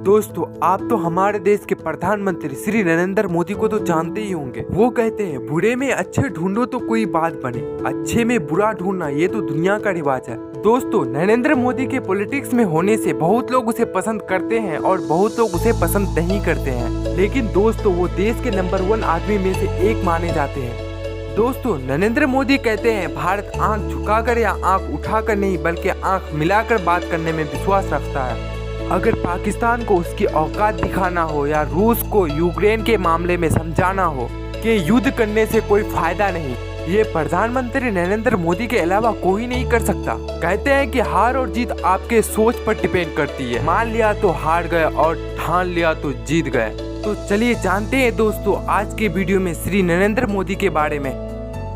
दोस्तों, आप तो हमारे देश के प्रधानमंत्री श्री नरेंद्र मोदी को तो जानते ही होंगे। वो कहते हैं बुरे में अच्छे ढूंढो तो कोई बात बने, अच्छे में बुरा ढूंढना ये तो दुनिया का रिवाज है। दोस्तों, नरेंद्र मोदी के पॉलिटिक्स में होने से बहुत लोग उसे पसंद करते हैं और बहुत लोग उसे पसंद नहीं करते हैं, लेकिन दोस्तों वो देश के नंबर 1 आदमी में से एक माने जाते हैं। दोस्तों, नरेंद्र मोदी कहते हैं भारत आंख झुकाकर या आंख उठाकर नहीं बल्कि आंख मिलाकर बात करने में विश्वास रखता है। अगर पाकिस्तान को उसकी औकात दिखाना हो या रूस को यूक्रेन के मामले में समझाना हो कि युद्ध करने से कोई फायदा नहीं, ये प्रधानमंत्री नरेंद्र मोदी के अलावा कोई नहीं कर सकता। कहते हैं कि हार और जीत आपके सोच पर डिपेंड करती है। मान लिया तो हार गए और ठान लिया तो जीत गए। तो चलिए जानते हैं दोस्तों आज के वीडियो में श्री नरेंद्र मोदी के बारे में,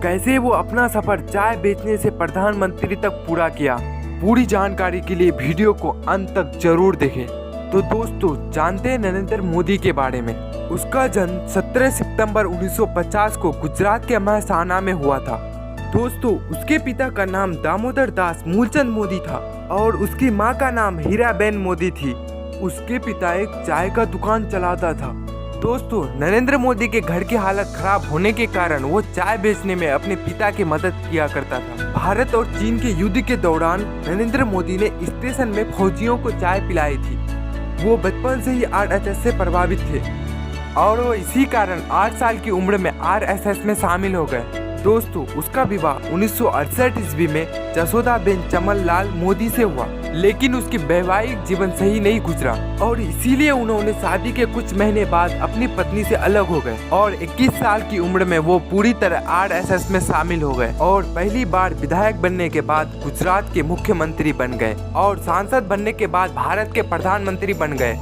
कैसे वो अपना सफर चाय बेचने से प्रधानमंत्री तक पूरा किया। पूरी जानकारी के लिए वीडियो को अंत तक जरूर देखें। तो दोस्तों जानते हैं नरेंद्र मोदी के बारे में। उसका जन्म 17 सितंबर 1950 को गुजरात के महसाना में हुआ था। दोस्तों, उसके पिता का नाम दामोदर दास मूलचंद मोदी था और उसकी मां का नाम हीराबेन मोदी थी। उसके पिता एक चाय का दुकान चलाता था। दोस्तों, नरेंद्र मोदी के घर की हालत खराब होने के कारण वो चाय बेचने में अपने पिता की मदद किया करता था। भारत और चीन के युद्ध के दौरान नरेंद्र मोदी ने स्टेशन में फौजियों को चाय पिलाई थी। वो बचपन से ही आरएसएस से प्रभावित थे और वो इसी कारण 8 साल की उम्र में आरएसएस में शामिल हो गए। दोस्तों, उसका विवाह 1968 ईस्वी में जसोदाबेन चमनलाल मोदी से हुआ, लेकिन उसकी वैवाहिक जीवन सही नहीं गुजरा और इसीलिए उन्होंने शादी के कुछ महीने बाद अपनी पत्नी से अलग हो गए और 21 साल की उम्र में वो पूरी तरह आरएसएस में शामिल हो गए और पहली बार विधायक बनने के बाद गुजरात के मुख्यमंत्री बन गए और सांसद बनने के बाद भारत के प्रधानमंत्री बन गए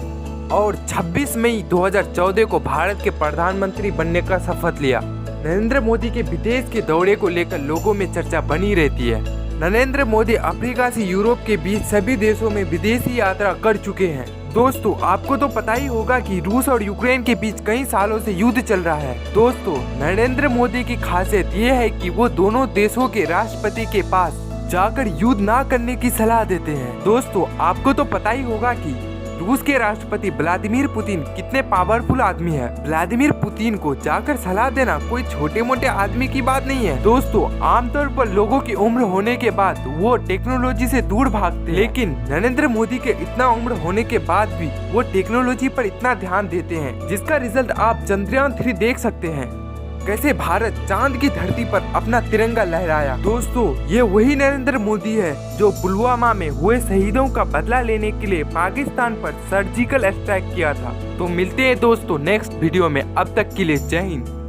और 26 मई 2014 को भारत के प्रधानमंत्री बनने का शपथ लिया। नरेंद्र मोदी के विदेश के दौरे को लेकर लोगों में चर्चा बनी रहती है। नरेंद्र मोदी अफ्रीका से यूरोप के बीच सभी देशों में विदेशी यात्रा कर चुके हैं। दोस्तों, आपको तो पता ही होगा कि रूस और यूक्रेन के बीच कई सालों से युद्ध चल रहा है। दोस्तों, नरेंद्र मोदी की खासियत ये है कि वो दोनों देशों के राष्ट्रपति के पास जाकर युद्ध ना करने की सलाह देते हैं। दोस्तों, आपको तो पता ही होगा कि रूस के राष्ट्रपति व्लादिमीर पुतिन कितने पावरफुल आदमी है। व्लादिमीर पुतिन को जाकर सलाह देना कोई छोटे मोटे आदमी की बात नहीं है। दोस्तों, आमतौर पर लोगों की उम्र होने के बाद वो टेक्नोलॉजी से दूर भागते हैं, लेकिन नरेंद्र मोदी के इतना उम्र होने के बाद भी वो टेक्नोलॉजी पर इतना ध्यान देते हैं, जिसका रिजल्ट आप चंद्रयान 3 देख सकते हैं। कैसे भारत चांद की धरती पर अपना तिरंगा लहराया। दोस्तों, ये वही नरेंद्र मोदी है जो पुलवामा में हुए शहीदों का बदला लेने के लिए पाकिस्तान पर सर्जिकल स्ट्राइक किया था। तो मिलते हैं दोस्तों नेक्स्ट वीडियो में। अब तक के लिए जय हिंद।